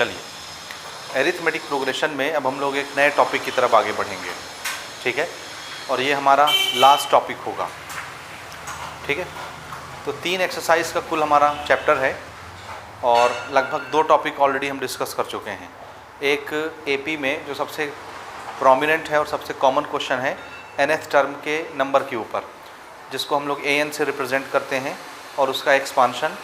चलिए, arithmetic progression में अब हम लोग एक नए टॉपिक की तरफ आगे बढ़ेंगे, ठीक है। और ये हमारा लास्ट टॉपिक होगा, ठीक है। तो 3 एक्सरसाइज का कुल हमारा चैप्टर है और लगभग 2 टॉपिक ऑलरेडी हम डिस्कस कर चुके हैं। एक एपी में जो सबसे प्रोमिनेंट है और सबसे कॉमन क्वेश्चन है nth टर्म के नंबर के ऊपर, जिसको हम लोग an से रिप्रेजेंट करते हैं और उसका expansion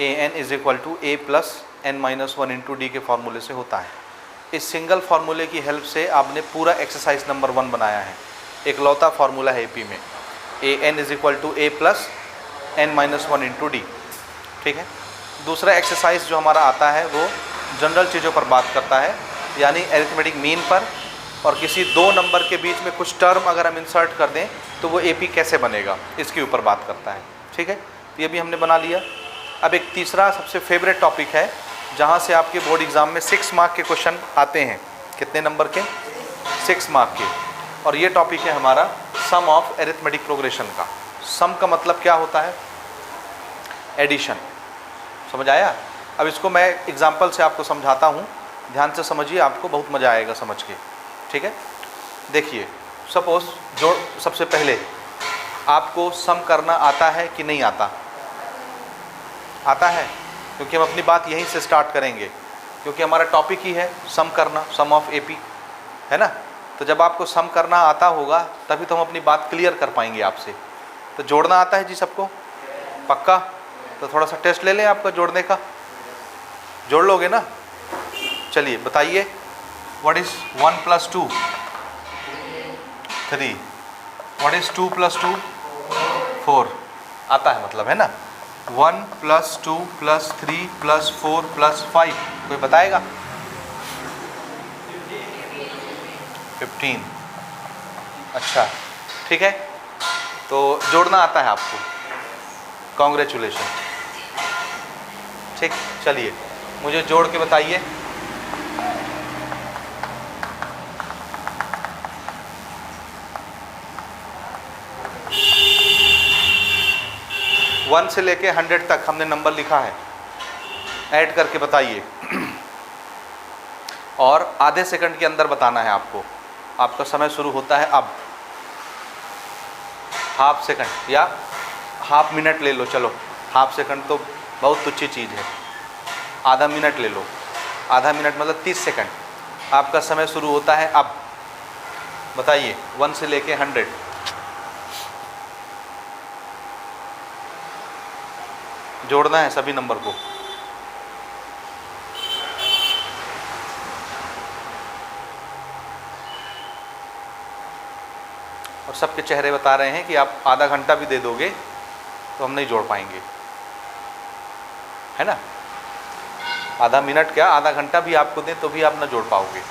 an is equal to a plus n-1 into D के फार्मूले से होता है। इस सिंगल फार्मूले की हेल्प से आपने पूरा एक्सरसाइज नंबर 1 बनाया है। एक लौता फार्मूला है एपी में, an is equal to a plus n-1 into D, ठीक है। दूसरा एक्सरसाइज जो हमारा आता है वो जनरल चीज़ों पर बात करता है, यानी एरिथमेटिक मीन पर, और किसी 2 नंबर के बीच में कुछ टर्म अगर हम इंसर्ट कर दें तो वो एपी कैसे बनेगा, इसके ऊपर बात करता है, ठीक है। तो ये भी हमने बना लिया। अब एक तीसरा सबसे फेवरेट टॉपिक है जहाँ से आपके बोर्ड एग्ज़ाम में 6 मार्क के क्वेश्चन आते हैं। कितने नंबर के? 6 मार्क के। और ये टॉपिक है हमारा सम ऑफ एरिथमेटिक प्रोग्रेशन का। सम का मतलब क्या होता है? एडिशन। समझ आया? अब इसको मैं एग्जाम्पल से आपको समझाता हूँ, ध्यान से समझिए, आपको बहुत मज़ा आएगा समझ के, ठीक है। देखिए, सपोज जो सबसे पहले आपको सम करना आता है कि नहीं आता? आता है, क्योंकि हम अपनी बात यहीं से स्टार्ट करेंगे, क्योंकि हमारा टॉपिक ही है सम करना, सम ऑफ एपी, है ना। तो जब आपको सम करना आता होगा तभी तो हम अपनी बात क्लियर कर पाएंगे आपसे। तो जोड़ना आता है जी सबको? पक्का? तो थोड़ा सा टेस्ट ले लें आपका जोड़ने का। जोड़ लोगे ना? चलिए बताइए, व्हाट इज 1 + 2? 3। What is 2 + 2? 4। आता है मतलब, है ना। 1 + 2 + 3 + 4 + 5, कोई बताएगा? 15। अच्छा, ठीक है। तो जोड़ना आता है आपको, कॉन्ग्रेचुलेशन, ठीक। चलिए मुझे जोड़ के बताइए। वन से लेके 100 तक हमने नंबर लिखा है, ऐड करके बताइए। और आधे सेकंड के अंदर बताना है आपको। आपका समय शुरू होता है अब। हाफ सेकंड या हाफ मिनट ले लो, चलो हाफ सेकंड तो बहुत तुच्छी चीज़ है। आधा मिनट ले लो, आधा मिनट मतलब 30 सेकंड। आपका समय शुरू होता है अब। बताइए 1 से लेके 100। जोड़ना है सभी नंबर को। और सबके चेहरे बता रहे हैं कि आप आधा घंटा भी दे दोगे तो हम नहीं जोड़ पाएंगे, है ना। आधा मिनट क्या, आधा घंटा भी आपको दें तो भी आप ना जोड़ पाओगे।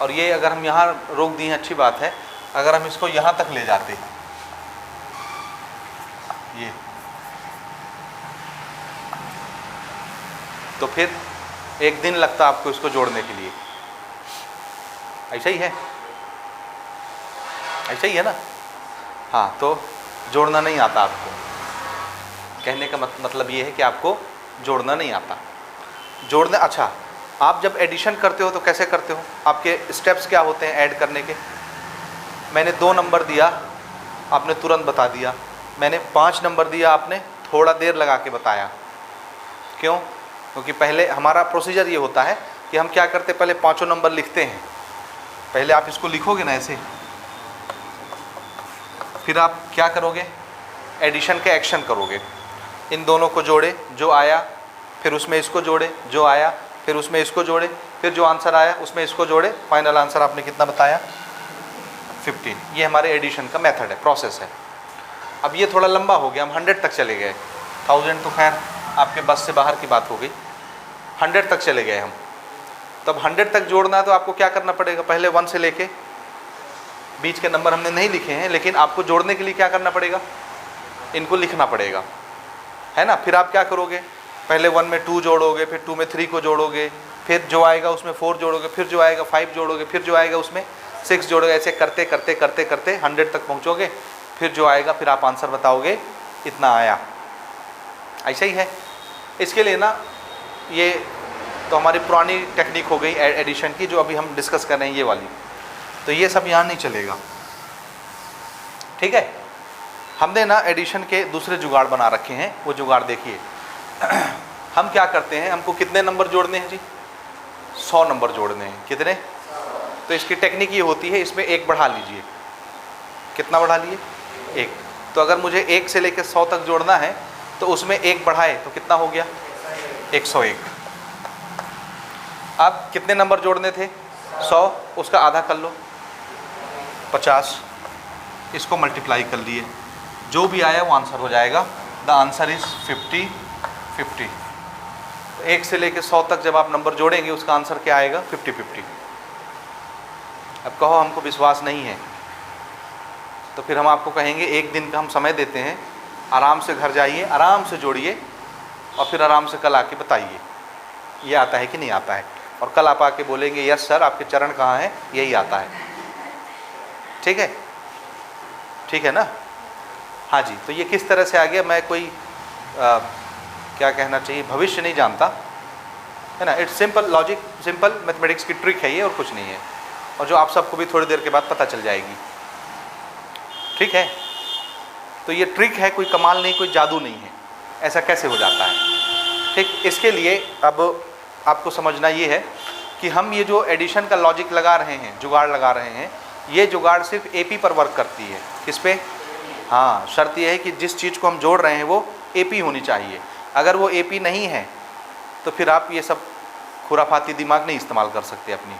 और ये अगर हम यहाँ रोक दिए अच्छी बात है, अगर हम इसको यहाँ तक ले जाते, ये, तो फिर 1 दिन लगता आपको इसको जोड़ने के लिए। ऐसा ही है, ऐसा ही है ना। हाँ, तो जोड़ना नहीं आता आपको। कहने का मतलब ये है कि आपको जोड़ना नहीं आता। जोड़ना, अच्छा, आप जब एडिशन करते हो तो कैसे करते हो? आपके स्टेप्स क्या होते हैं ऐड करने के? मैंने 2 नंबर दिया, आपने तुरंत बता दिया। मैंने 5 नंबर दिया, आपने थोड़ा देर लगा के बताया। क्यों? क्योंकि पहले हमारा प्रोसीजर ये होता है कि हम क्या करते, पहले 5 नंबर लिखते हैं। पहले आप इसको लिखोगे ना ऐसे, फिर आप क्या करोगे? एडिशन के एक्शन करोगे। इन दोनों को जोड़े, जो आया, फिर उसमें इसको जोड़े, जो आया, फिर उसमें इसको जोड़े, फिर जो आंसर आया उसमें इसको जोड़े। फाइनल आंसर आपने कितना बताया? 15। ये हमारे एडिशन का मेथड है, प्रोसेस है। अब ये थोड़ा लंबा हो गया, हम 100 तक चले गए। 1000 तो खैर आपके बस से बाहर की बात हो गई, 100 तक चले गए हम। तब 100 तक जोड़ना है तो आपको क्या करना पड़ेगा? पहले 1 से लेके, बीच के नंबर हमने नहीं लिखे हैं, लेकिन आपको जोड़ने के लिए क्या करना पड़ेगा? इनको लिखना पड़ेगा, है ना। फिर आप क्या करोगे? पहले 1 में 2 जोड़ोगे, फिर 2 में 3 को जोड़ोगे, फिर जो आएगा उसमें 4 जोड़ोगे, फिर जो आएगा 5 जोड़ोगे, फिर जो आएगा उसमें 6 जोड़ोगे। ऐसे करते करते करते करते 100 तक पहुँचोगे। फिर जो आएगा, फिर आप आंसर बताओगे इतना आया। ऐसा ही है। इसके लिए ना ये तो हमारी पुरानी टेक्निक हो गई एडिशन की, जो अभी हम डिस्कस कर रहे हैं ये वाली। तो ये सब यहाँ नहीं चलेगा, ठीक है। हमने ना एडिशन के दूसरे जुगाड़ बना रखे हैं, वो जुगाड़ देखिए। हम क्या करते हैं, हमको कितने नंबर जोड़ने हैं जी? 100 नंबर जोड़ने हैं। कितने? तो इसकी टेक्निक ये होती है, इसमें 1 बढ़ा लीजिए। कितना बढ़ा लिए? 1। तो अगर मुझे 1 से लेकर 100 तक जोड़ना है तो उसमें 1 बढ़ाए तो कितना हो गया? 101। अब कितने नंबर जोड़ने थे? 100, उसका आधा कर लो 50, इसको मल्टीप्लाई कर लिए, जो भी आया वो आंसर हो जाएगा। The answer is 50, 50। 1 से लेकर 100 तक जब आप नंबर जोड़ेंगे उसका आंसर क्या आएगा? 50, 50। अब कहो हमको विश्वास नहीं है, तो फिर हम आपको कहेंगे 1 दिन का हम समय देते हैं, आराम से घर जाइए, आराम से जोड़िए और फिर आराम से कल आके बताइए ये आता है कि नहीं आता है। और कल आप आके बोलेंगे यस सर आपके चरण कहाँ हैं, यही आता है। ठीक है, ठीक है ना? हाँ जी। तो ये किस तरह से आ गया, मैं कोई क्या कहना चाहिए, भविष्य नहीं जानता, है ना। It's simple logic, simple mathematics की ट्रिक है ये, और कुछ नहीं है, और जो आप सबको भी थोड़ी देर के बाद पता चल जाएगी। ठीक है, तो ये ट्रिक है, कोई कमाल नहीं, कोई जादू नहीं है। ऐसा कैसे हो जाता है? ठीक, इसके लिए अब आपको समझना ये है कि हम ये जो एडिशन का लॉजिक लगा रहे हैं, जुगाड़ लगा रहे हैं, ये जुगाड़ सिर्फ एपी पर वर्क करती है। किस पे? हाँ, शर्त यह है कि जिस चीज़ को हम जोड़ रहे हैं वो एपी होनी चाहिए। अगर वो एपी नहीं है तो फिर आप ये सब खुराफाती दिमाग नहीं इस्तेमाल कर सकते, अपनी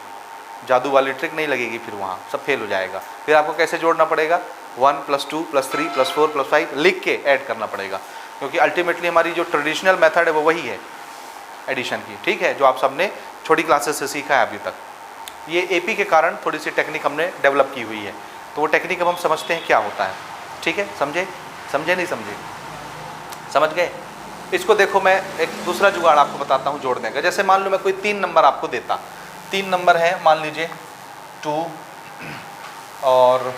जादू वाली ट्रिक नहीं लगेगी, फिर वहाँ सब फेल हो जाएगा। फिर आपको कैसे जोड़ना पड़ेगा? 1 + 2 + 3 + 4 + 5 लिख के ऐड करना पड़ेगा, क्योंकि अल्टीमेटली हमारी जो ट्रेडिशनल मेथड है वो वही है एडिशन की। ठीक है, जो आप सबने छोटी क्लासेस से सीखा है अभी तक। ये एपी के कारण थोड़ी सी टेक्निक हमने डेवलप की हुई है, तो वो टेक्निक अब हम समझते हैं क्या होता है। ठीक है, समझे? समझे नहीं समझे? समझ गए? इसको देखो, मैं एक दूसरा जुगाड़ आपको बताता हूँ जोड़ने का। जैसे मान लो मैं कोई 3 नंबर आपको देता, 3 नंबर है, मान लीजिए 2 और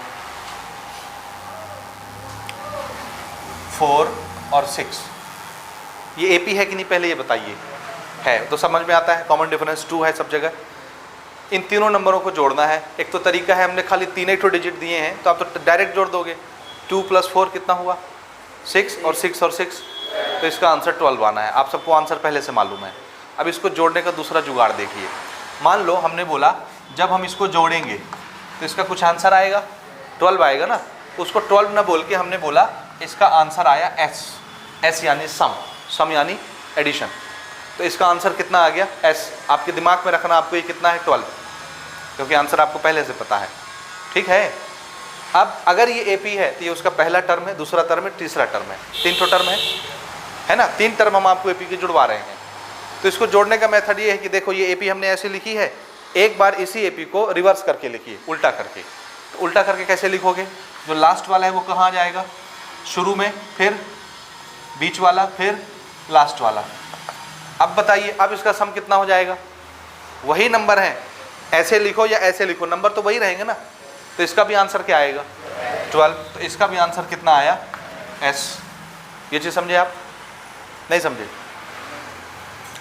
4 और 6। ये एपी है कि नहीं पहले ये बताइए? है, तो समझ में आता है, कॉमन डिफरेंस 2 है सब जगह। इन तीनों नंबरों को जोड़ना है। एक तो तरीका है, हमने खाली 3 ही डिजिट दिए हैं तो आप तो डायरेक्ट जोड़ दोगे। 2 + 4 कितना हुआ? 6, और 6 और 6, तो इसका आंसर 12 आना है। आप सबको आंसर पहले से मालूम है। अब इसको जोड़ने का दूसरा जुगाड़ देखिए। मान लो हमने बोला जब हम इसको जोड़ेंगे तो इसका कुछ आंसर आएगा, 12 आएगा ना। उसको 12 ना बोल के हमने बोला इसका आंसर आया एस। एस यानी सम, सम यानी एडिशन। तो इसका आंसर कितना आ गया? एस। आपके दिमाग में रखना आपको ये कितना है? 12, क्योंकि आंसर आपको पहले से पता है। ठीक है, अब अगर ये एपी है तो ये उसका पहला टर्म है, दूसरा टर्म है, तीसरा टर्म है, 3 तो टर्म है ना। 3 टर्म हम आपको एपी की जुड़वा रहे हैं। तो इसको जोड़ने का मेथड ये है कि देखो ये एपी हमने ऐसे लिखी है, एक बार इसी एपी को रिवर्स करके लिखिए, उल्टा करके। तो उल्टा करके कैसे लिखोगे? जो लास्ट वाला है वो कहाँ जाएगा? शुरू में, फिर बीच वाला, फिर लास्ट वाला। अब बताइए, अब इसका सम कितना हो जाएगा? वही नंबर है, ऐसे लिखो या ऐसे लिखो, नंबर तो वही रहेंगे ना। तो इसका भी आंसर क्या आएगा? 12। तो इसका भी आंसर कितना आया? एस। ये चीज़ समझे आप? नहीं समझे?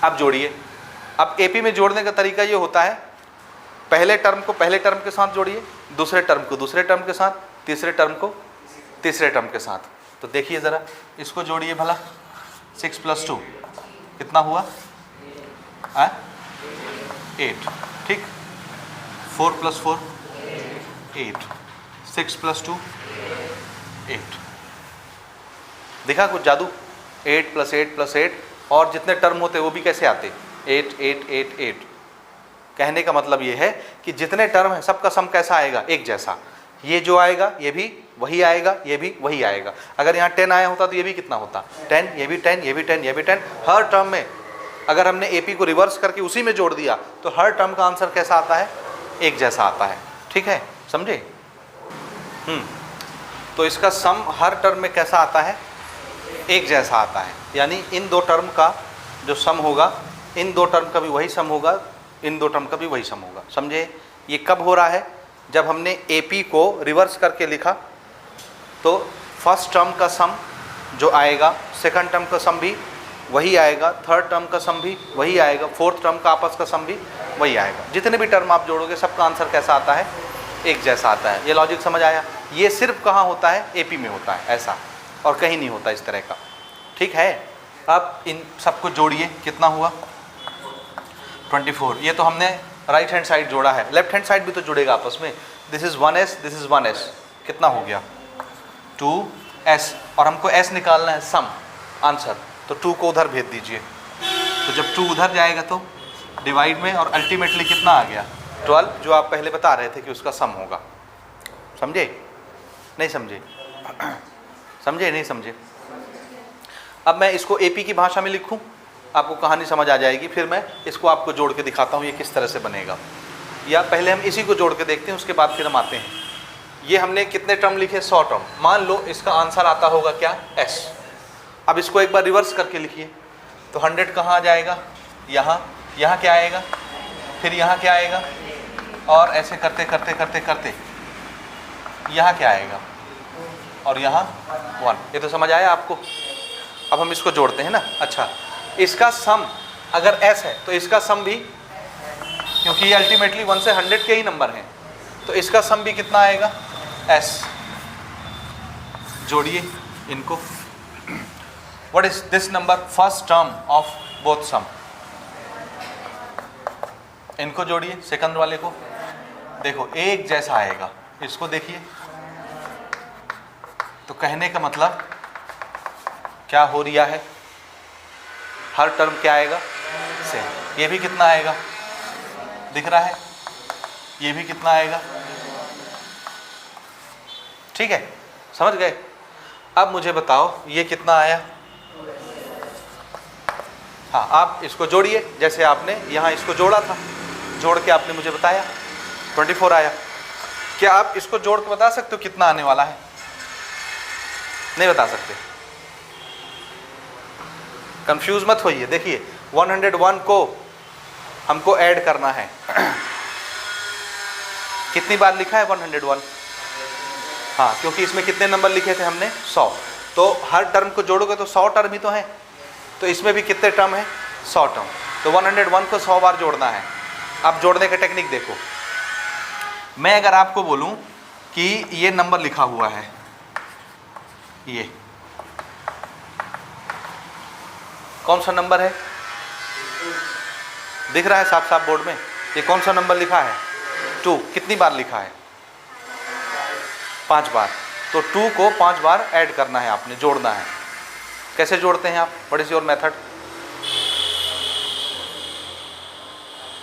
अब जोड़िए। अब एपी में जोड़ने का तरीका ये होता है, पहले टर्म को पहले टर्म के साथ जोड़िए, दूसरे टर्म को दूसरे टर्म के साथ, तीसरे टर्म को तीसरे टर्म के साथ। तो देखिए ज़रा, इसको जोड़िए भला। 6 + 2 कितना हुआ? 8। ठीक, 4 + 4 8, 6 + 2 8। देखा कुछ जादू? 8 + 8 + 8, और जितने टर्म होते वो भी कैसे आते? 8 8 8 8। कहने का मतलब ये है कि जितने टर्म हैं सबका सम कैसा आएगा? एक जैसा। ये जो आएगा ये भी वही आएगा, ये भी वही आएगा। अगर यहाँ 10 आया होता तो ये भी कितना होता? 10, ये भी 10, ये भी 10, ये भी 10। हर टर्म में अगर हमने एपी को रिवर्स करके उसी में जोड़ दिया तो हर टर्म का आंसर कैसा आता है? एक जैसा आता है। ठीक है, समझे? तो इसका सम हर टर्म में कैसा आता है? एक जैसा आता है। यानी इन 2 टर्म का जो सम होगा, इन 2 टर्म का भी वही सम होगा, इन 2 टर्म का भी वही सम होगा। समझे? ये कब हो रहा है? जब हमने एपी को रिवर्स करके लिखा तो फर्स्ट टर्म का सम जो आएगा, सेकंड टर्म का सम भी वही आएगा, थर्ड टर्म का सम भी वही आएगा, फोर्थ टर्म का आपस का सम भी वही आएगा। जितने भी टर्म आप जोड़ोगे सबका आंसर कैसा आता है, एक जैसा आता है। ये लॉजिक समझ आया। ये सिर्फ कहाँ होता है, एपी में होता है ऐसा, और कहीं नहीं होता इस तरह का। ठीक है, अब इन सबको जोड़िए, कितना हुआ 24। ये तो हमने राइट हैंड साइड जोड़ा है, लेफ्ट हैंड साइड भी तो जुड़ेगा आपस में। This is 1s, this is 1s, कितना हो गया 2s, और हमको s निकालना है सम आंसर, तो 2 को उधर भेज दीजिए। तो जब 2 उधर जाएगा तो डिवाइड में, और अल्टीमेटली कितना आ गया 12, जो आप पहले बता रहे थे कि उसका सम होगा। समझे नहीं समझे? समझे नहीं समझे? अब मैं इसको एपी की भाषा में लिखूं, आपको कहानी समझ आ जाएगी। फिर मैं इसको आपको जोड़ के दिखाता हूँ ये किस तरह से बनेगा, या पहले हम इसी को जोड़ के देखते हैं, उसके बाद फिर हम आते हैं। ये हमने कितने टर्म लिखे, 100 टर्म। मान लो इसका आंसर आता होगा क्या, s। अब इसको एक बार रिवर्स करके लिखिए, तो 100 कहाँ आ जाएगा, यहाँ, यहाँ क्या आएगा, फिर यहाँ क्या आएगा, और ऐसे करते करते करते करते यहाँ क्या आएगा, और यहाँ 1। ये तो समझ आया आपको? अब हम इसको जोड़ते हैं ना। अच्छा, इसका सम अगर s है तो इसका सम भी, क्योंकि ये अल्टीमेटली 1 से 100 के ही नंबर हैं, तो इसका सम भी कितना आएगा, s। जोड़िए इनको। What is this number, first term of both sum. इनको जोड़िए, सेकंड वाले को। देखो एक जैसा आएगा, इसको देखिए। तो कहने का मतलब क्या हो रहा है, हर टर्म क्या आएगा, सेम। ये भी कितना आएगा, दिख रहा है, ये भी कितना आएगा। ठीक है, समझ गए? अब मुझे बताओ ये कितना आया। हाँ, आप इसको जोड़िए जैसे आपने यहाँ इसको जोड़ा था, जोड़ के आपने मुझे बताया 24 आया। क्या आप इसको जोड़ के बता सकते हो कितना आने वाला है? नहीं बता सकते। कंफ्यूज मत होइए। देखिए 101 को हमको ऐड करना है। कितनी बार लिखा है 101? हाँ, क्योंकि इसमें कितने नंबर लिखे थे हमने, 100। तो हर टर्म को जोड़ोगे तो 100 टर्म ही तो है, तो इसमें भी कितने टर्म है, 100 टर्म। तो 101 को 100 बार जोड़ना है। अब जोड़ने का टेक्निक देखो। मैं अगर आपको बोलूं कि ये नंबर लिखा हुआ है, ये कौन सा नंबर है, दिख रहा है साफ साफ बोर्ड में, ये कौन सा नंबर लिखा है, 2। कितनी बार लिखा है, 5 बार। तो 2 को 5 बार ऐड करना है आपने, जोड़ना है। कैसे जोड़ते हैं आप, व्हाट इज योर मेथड?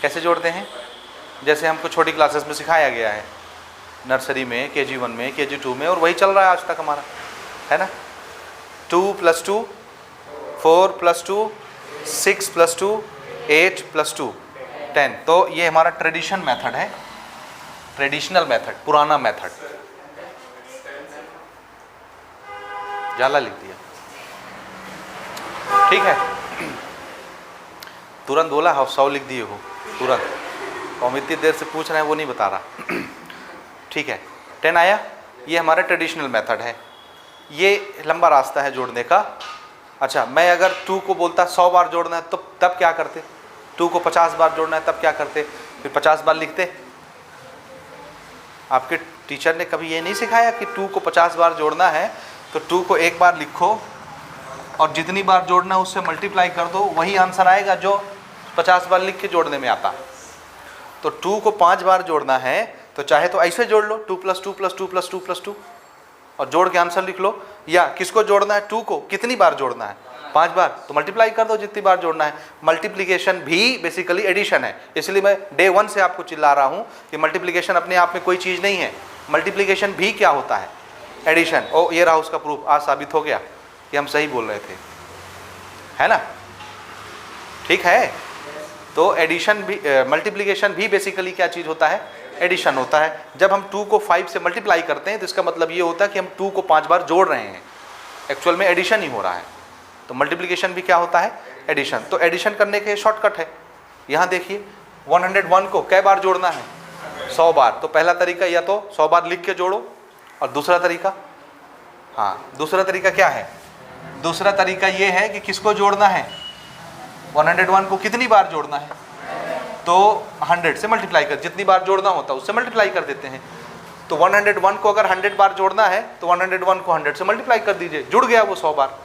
कैसे जोड़ते हैं? जैसे हमको छोटी क्लासेस में सिखाया गया है, नर्सरी में, KG1 में, KG2 में, और वही चल रहा है आज तक हमारा, है ना। 2 + 2, 4 + 2, 6 + 2, 8 + 2, 10। तो ये हमारा ट्रेडिशन मेथड है, ट्रेडिशनल मेथड, पुराना मेथड। जाला लिख दिया, ठीक है। तुरंत बोला, 100 लिख दिए हो तुरंत। हम इतनी देर से पूछ रहे हैं, वो नहीं बता रहा। ठीक है, 10 आया। ये हमारा ट्रेडिशनल मेथड है, ये लंबा रास्ता है जोड़ने का। अच्छा, मैं अगर 2 को बोलता 100 बार जोड़ना है तो तब क्या करते, 2 को 50 बार जोड़ना है तब क्या करते, फिर 50 बार लिखते। आपके टीचर ने कभी ये नहीं सिखाया कि 2 को 50 बार जोड़ना है तो 2 को 1 बार लिखो और जितनी बार जोड़ना है उससे मल्टीप्लाई कर दो, वही आंसर आएगा जो 50 बार लिख के जोड़ने में आता। तो 2 को 5 बार जोड़ना है तो चाहे तो ऐसे जोड़ लो, 2 + 2 + 2 + 2 + 2, और जोड़ के आंसर लिख लो। या किसको जोड़ना है, 2 को कितनी बार जोड़ना है, 5 बार, तो मल्टीप्लाई कर दो जितनी बार जोड़ना है। मल्टीप्लिकेशन भी बेसिकली एडिशन है, इसलिए मैं डे 1 से आपको चिल्ला रहा हूँ कि मल्टीप्लिकेशन अपने आप में कोई चीज़ नहीं है। मल्टीप्लिकेशन भी क्या होता है, एडिशन। ओ, ये रहा उसका प्रूफ, आज साबित हो गया कि हम सही बोल रहे थे, है ना। ठीक है, तो एडिशन भी, मल्टीप्लिकेशन भी बेसिकली क्या चीज़ होता है, एडिशन होता है। जब हम 2 को 5 से मल्टीप्लाई करते हैं तो इसका मतलब ये होता है कि हम 2 को 5 बार जोड़ रहे हैं, एक्चुअल में एडिशन ही हो रहा है। तो मल्टीप्लिकेशन भी क्या होता है, एडिशन। तो एडिशन करने के शॉर्टकट है। यहाँ देखिए 101 को कै बार जोड़ना है, 100 बार। तो पहला तरीका या तो 100 बार लिख के जोड़ो, और दूसरा तरीका, हाँ दूसरा तरीका क्या है, दूसरा तरीका ये है कि किसको जोड़ना है, 101 को कितनी बार जोड़ना है, तो 100 से मल्टीप्लाई कर, जितनी बार जोड़ना होता है उससे मल्टीप्लाई कर देते हैं। तो 101 को अगर 100 बार जोड़ना है तो 101 को 100 से मल्टीप्लाई कर दीजिए, जुड़ गया वो 100 बार।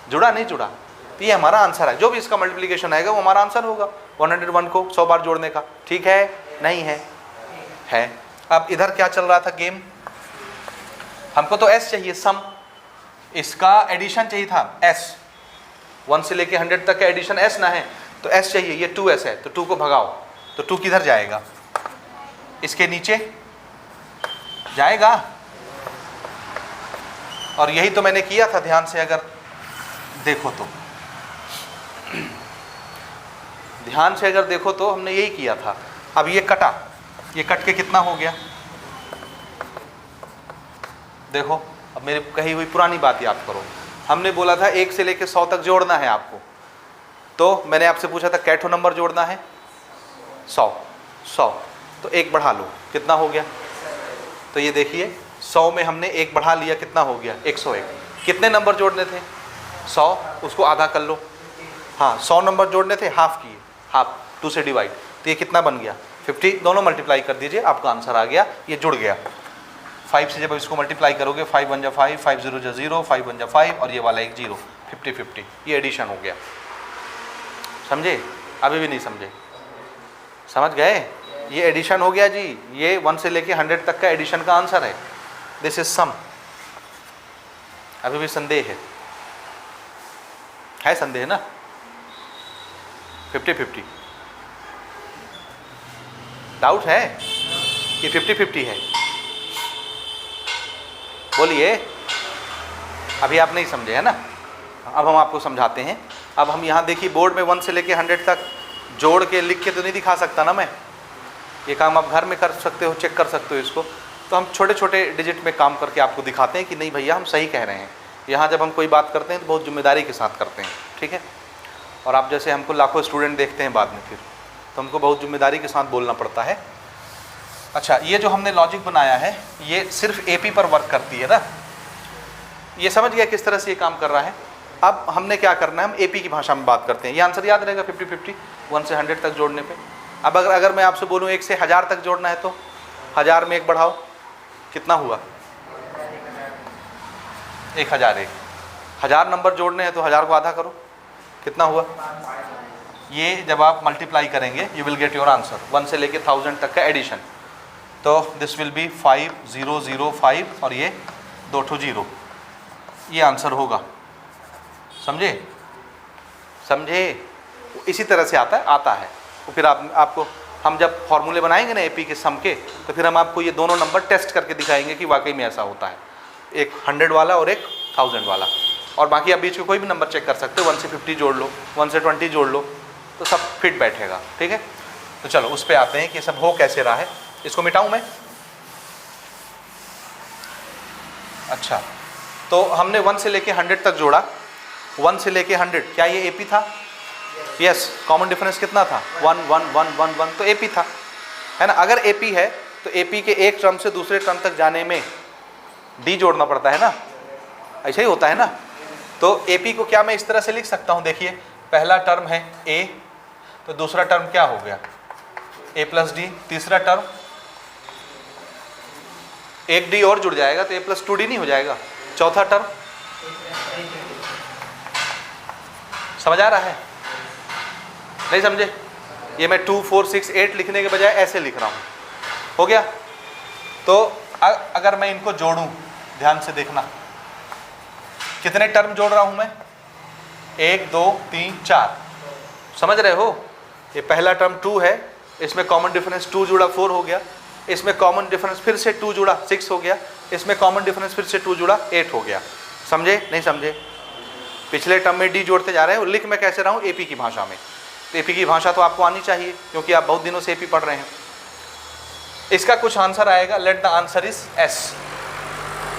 जुड़ा नहीं जुड़ा, तो ये हमारा आंसर है। जो भी इसका मल्टीप्लिकेशन आएगा वो हमारा आंसर होगा, 101 को 100 बार जोड़ने का। ठीक है, नहीं है? है। अब इधर क्या चल रहा था गेम, हमको तो s चाहिए, सम, इसका एडिशन चाहिए था s, 1 से लेके 100 तक का एडिशन s ना है, तो s चाहिए, ये 2s है, तो 2 को भगाओ, तो 2 किधर जाएगा, इसके नीचे जाएगा। और यही तो मैंने किया था, ध्यान से अगर देखो तो, ध्यान से अगर देखो तो हमने यही किया था। अब ये कटा, ये कट के कितना हो गया, देखो। अब मेरी कही हुई पुरानी बात याद करो, हमने बोला था 1 से लेके 100 तक जोड़ना है आपको, तो मैंने आपसे पूछा था कैठो नंबर जोड़ना है 100, तो 1 बढ़ा लो, कितना हो गया, तो ये देखिए 100 में हमने 1 बढ़ा लिया, कितना हो गया 101। कितने नंबर जोड़ने थे 100, उसको आधा कर लो, हाँ 100 नंबर जोड़ने थे, हाफ किए, हाफ 2 से डिवाइड, तो ये कितना बन गया 50, दोनों मल्टीप्लाई कर दीजिए, आपका आंसर आ गया, ये जुड़ गया। 5 से जब इसको मल्टीप्लाई करोगे 5 1 जा 5, 5 0 जा 0, 5 1 जा 5 और ये वाला एक 0, 50 50, ये एडिशन हो गया। समझे? अभी भी नहीं समझे? समझ गए? ये एडिशन हो गया जी, ये 1 से लेके 100 तक का एडिशन का आंसर है, दिस इज सम। अभी भी संदेह है संदेह ना? 50 50 डाउट है कि 50 50 है? बोलिए, अभी आप नहीं समझे है ना? अब हम आपको समझाते हैं। अब हम यहाँ देखिए बोर्ड में 1 से लेके 100 तक जोड़ के लिख के तो नहीं दिखा सकता ना मैं, ये काम आप घर में कर सकते हो, चेक कर सकते हो इसको। तो हम छोटे छोटे डिजिट में काम करके आपको दिखाते हैं कि नहीं भैया हम सही कह रहे हैं। यहाँ जब हम कोई बात करते हैं तो बहुत जिम्मेदारी के साथ करते हैं, ठीक है? और आप जैसे हमको लाखों स्टूडेंट देखते हैं बाद में, फिर तो हमको बहुत जिम्मेदारी के साथ बोलना पड़ता है। अच्छा, ये जो हमने लॉजिक बनाया है ये सिर्फ एपी पर वर्क करती है ना, ये समझ गया किस तरह से ये काम कर रहा है। अब हमने क्या करना है, हम एपी की भाषा में बात करते हैं। ये आंसर याद रहेगा 50 50, 1 से 100 तक जोड़ने पे। अब अगर मैं आपसे बोलूँ 1 से 1000 तक जोड़ना है तो 1000 में 1 बढ़ाओ, कितना हुआ 1001। 1000 नंबर जोड़ने हैं तो 1000 को आधा करो, कितना हुआ। ये जब आप मल्टीप्लाई करेंगे you will get your answer, 1 से लेके 1000 तक का एडिशन। तो दिस विल बी 5005 और ये 2 ठो 0, ये आंसर होगा। समझे? समझे? इसी तरह से आता है। तो फिर आपको हम जब फॉर्मूले बनाएंगे ना एपी के सम के, तो फिर हम आपको ये दोनों नंबर टेस्ट करके दिखाएंगे कि वाकई में ऐसा होता है, एक 100 वाला और एक 1000 वाला। और बाकी आप बीच में कोई भी नंबर चेक कर सकते हो, 1 से 50 जोड़ लो, 1 से 20 जोड़ लो, तो सब फिट बैठेगा, ठीक है? तो चलो उस पर आते हैं कि सब हो कैसे रहा है। इसको मिटाऊं मैं? अच्छा, तो हमने 1 से लेके 100 तक जोड़ा, 1 से लेके 100, क्या ये एपी था? यस। कॉमन डिफरेंस कितना था? 1 1 1 1 1, तो एपी था, है ना? अगर एपी है तो एपी के एक टर्म से दूसरे टर्म तक जाने में डी जोड़ना पड़ता है ना, ऐसा ही होता है ना? तो एपी को क्या मैं इस तरह से लिख सकता हूँ, देखिए पहला टर्म है ए, तो दूसरा टर्म क्या हो गया ए प्लस डी, तीसरा टर्म एक डी और जुड़ जाएगा तो ए प्लस 2d नहीं हो जाएगा, चौथा टर्म। समझ आ रहा है? नहीं समझे? ये मैं 2 4 6 8 लिखने के बजाय ऐसे लिख रहा हूँ, हो गया? तो अगर मैं इनको जोड़ूं, ध्यान से देखना कितने टर्म जोड़ रहा हूं मैं, 1 2 3 4, समझ रहे हो? ये पहला टर्म 2 है, इसमें कॉमन डिफरेंस 2 जुड़ा 4 हो गया, इसमें कॉमन डिफरेंस फिर से 2 जुड़ा 6 हो गया, इसमें कॉमन डिफरेंस फिर से 2 जुड़ा 8 हो गया। समझे? नहीं समझे? पिछले टर्म में डी जोड़ते जा रहे हैं। लिख मैं कैसे रहा हूँ? एपी की भाषा में। तो एपी की भाषा तो आपको आनी चाहिए क्योंकि आप बहुत दिनों से एपी पढ़ रहे हैं। इसका कुछ आंसर आएगा, let the answer is S,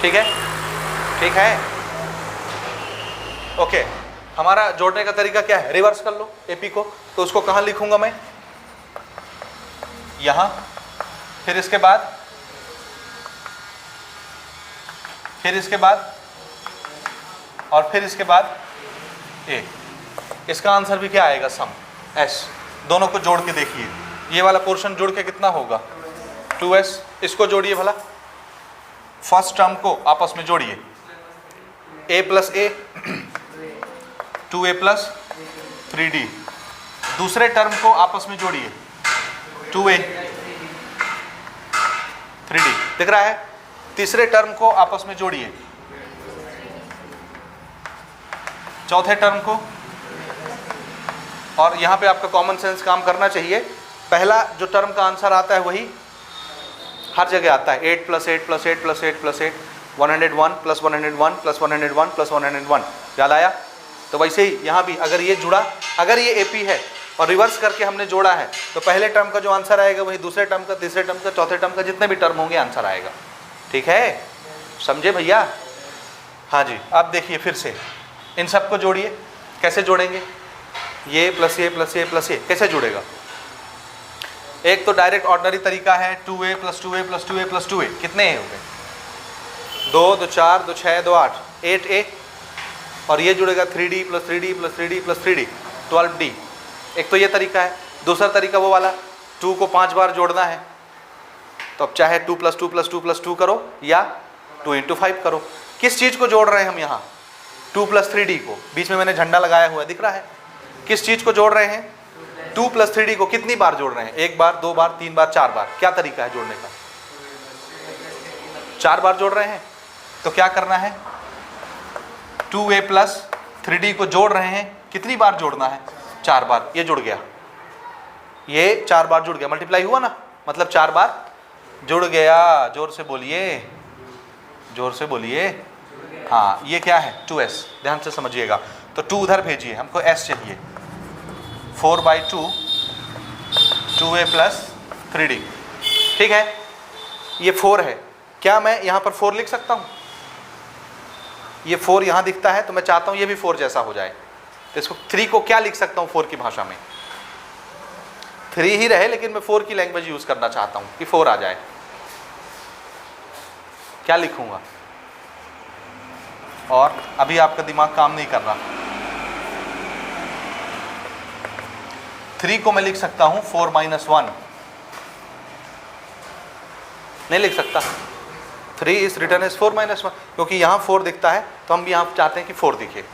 ठीक है? ठीक है, ओके। हमारा जोड़ने का तरीका क्या है? रिवर्स कर लो एपी को, तो उसको कहाँ लिखूंगा मैं? यहां, फिर इसके बाद और फिर इसके बाद ए। इसका आंसर भी क्या आएगा, सम एस। दोनों को जोड़ के देखिए, ये वाला पोर्शन जोड़ के कितना होगा 2s। इसको जोड़िए भला, फर्स्ट टर्म को आपस में जोड़िए, a plus A 2a plus 3d। दूसरे टर्म को आपस में जोड़िए 2a 3d, दिख रहा है। तीसरे टर्म को आपस में जोड़िए, चौथे टर्म को। और यहाँ पे आपका कॉमन सेंस काम करना चाहिए। पहला जो टर्म का आंसर आता है वही हर जगह आता है, 8 plus 8 plus 8 plus 8 plus 8, 101 plus 101 plus 101 plus 101। याद आया? तो वैसे ही यहाँ भी अगर ये जुड़ा, अगर ये एपी है और रिवर्स करके हमने जोड़ा है, तो पहले टर्म का जो आंसर आएगा वही दूसरे टर्म का, तीसरे टर्म का, चौथे टर्म का, जितने भी टर्म होंगे आंसर आएगा। ठीक है, समझे भैया? हाँ जी। अब देखिए फिर से इन सबको जोड़िए। कैसे जोड़ेंगे? ये प्लस ये प्लस ये प्लस ये कैसे जुड़ेगा? एक तो डायरेक्ट ऑर्डिनरी तरीका है, 2a plus 2a plus 2a plus 2a। कितने हो गए? 2 2 4 2 6 2 8 8a। और ये जुड़ेगा 3d plus 3d plus 3d plus 3d 12d। एक तो ये तरीका है। दूसरा तरीका वो वाला 2 को 5 बार जोड़ना है, तो अब चाहे 2 प्लस 2 प्लस 2 प्लस 2 करो या 2 इंटू 5 करो। किस चीज़ को जोड़ रहे हैं हम यहाँ? 2 प्लस 3d को। बीच में मैंने झंडा लगाया हुआ है, दिख रहा है? किस चीज़ को जोड़ रहे हैं? 2 प्लस 3d को। कितनी बार जोड़ रहे हैं? 1 बार, 2 बार, 3 बार, 4 बार। क्या तरीका है जोड़ने का? 4 बार जोड़ रहे हैं। तो क्या करना है? 2a प्लस 3d को जोड़ रहे हैं, कितनी बार जोड़ना है? 4 बार। ये जुड़ गया, ये 4 बार जुड़ गया, मल्टीप्लाई हुआ ना, मतलब 4 बार जुड़ गया। जोर से बोलिए, जोर से बोलिए। हाँ, ये क्या है? 2s। ध्यान से समझिएगा। तो 2 उधर भेजिए, हमको s चाहिए। 4/2 2a प्लस 3d। ठीक है, ये 4 है। क्या मैं यहाँ पर 4 लिख सकता हूँ? ये 4 यहाँ दिखता है, तो मैं चाहता हूँ ये भी 4 जैसा हो जाए। तो इसको 3 को क्या लिख सकता हूँ 4 की भाषा में? 3 ही रहे, लेकिन मैं 4 की लैंग्वेज यूज़ करना चाहता हूँ कि 4 आ जाए। क्या लिखूँगा? और अभी आपका दिमाग काम नहीं कर रहा। 3 को मैं लिख सकता हूँ 4 - 1। नहीं लिख सकता। 3 इज रिटर्न एज 4 - 1, क्योंकि यहाँ 4 दिखता है, तो हम भी यहाँ चाहते हैं कि 4 दिखे।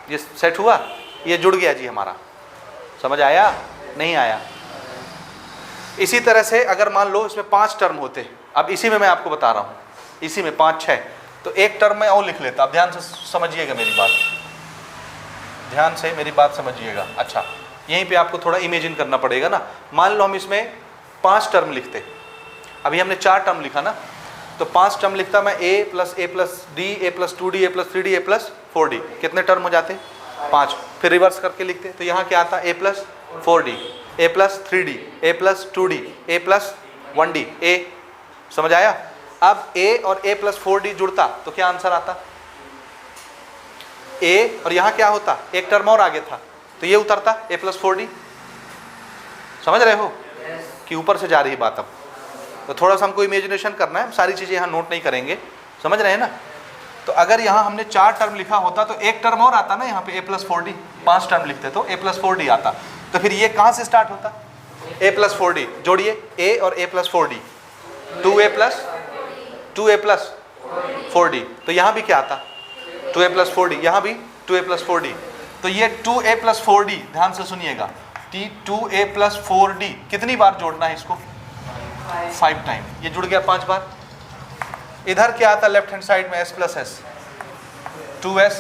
ये सेट हुआ, ये जुड़ गया जी हमारा। समझ आया? नहीं आया? इसी तरह से अगर मान लो इसमें 5 टर्म होते, अब इसी में मैं आपको बता रहा हूँ, इसी में 5 6, तो एक टर्म में और लिख लेता। अब ध्यान से समझिएगा मेरी बात, ध्यान से मेरी बात समझिएगा। अच्छा, यहीं पे आपको थोड़ा इमेजिन करना पड़ेगा ना। मान लो हम इसमें 5 टर्म लिखते, अभी हमने 4 टर्म लिखा ना, तो 5 टर्म लिखता मैं a plus d, a plus 2d, a plus 3d, a plus 4d। कितने टर्म हो जाते? 5। फिर रिवर्स करके लिखते, तो यहाँ क्या आता? a plus 4d, a plus 3d, a plus 2d, a plus 1d, a। समझ आया? अब a और a प्लस 4d जुड़ता तो क्या आंसर आता? a और यहाँ क्या होता? एक टर्म और आगे था, तो ये उतरता a प्लस 4d। समझ रहे हो कि ऊपर से जा रही बात? अब तो थोड़ा सा हमको इमेजिनेशन करना है, सारी चीज़ें यहाँ नोट नहीं करेंगे। समझ रहे हैं ना? तो अगर यहाँ हमने 4 टर्म लिखा होता तो एक टर्म और आता ना यहाँ पे, a प्लस 4d। 5 टर्म लिखते तो a प्लस 4d आता। तो फिर ये कहाँ से स्टार्ट होता? a plus 4d। जोड़िए a और a plus 4d, 2a plus 4d। तो यहाँ भी क्या आता? 2a plus 4d। यहाँ भी 2a प्लस 4d। तो ये 2a प्लस 4d, ध्यान से सुनिएगा, 2a प्लस 4d कितनी बार जोड़ना है इसको? 5 टाइम। ये जुड़ गया 5 बार। इधर क्या आता? लेफ्ट हैंड साइड में s प्लस s, 2s।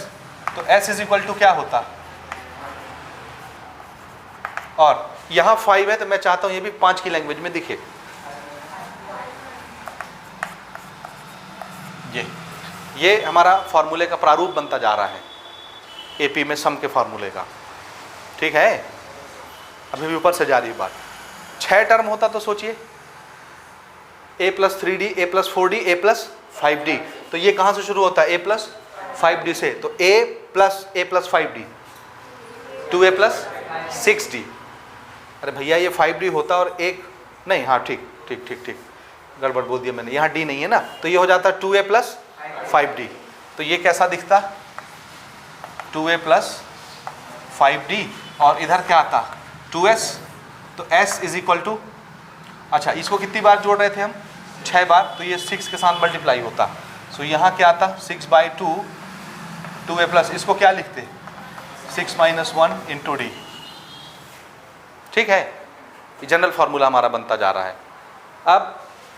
तो s इज इक्वल टू क्या होता? और यहाँ 5 है, तो मैं चाहता हूँ ये भी 5 की लैंग्वेज में दिखे। ये हमारा फॉर्मूले का प्रारूप बनता जा रहा है एपी में सम के फॉर्मूले का। ठीक है, अभी भी ऊपर से जा रही बात। 6 टर्म होता तो सोचिए, a plus 3d, a plus 4d, a plus 5d। तो ये कहाँ से शुरू होता है? a प्लस 5d से। तो a plus 5d, 2a plus 6d। अरे भैया ये 5d होता और एक नहीं, हाँ ठीक गड़बड़ बोल दिया मैंने, यहाँ d नहीं है ना, तो ये हो जाता 2a प्लस 5d। तो ये कैसा दिखता? 2a प्लस 5d, और इधर क्या आता 2s, तो s इज इक्वल टू, अच्छा इसको कितनी बार जोड़ रहे थे हम 6 बार, तो ये 6 के साथ मल्टीप्लाई होता, सो यहाँ क्या आता 6/2 2a प्लस, इसको क्या लिखते 6 - 1 इंटू डी। ठीक है, ये जनरल फार्मूला हमारा बनता जा रहा है।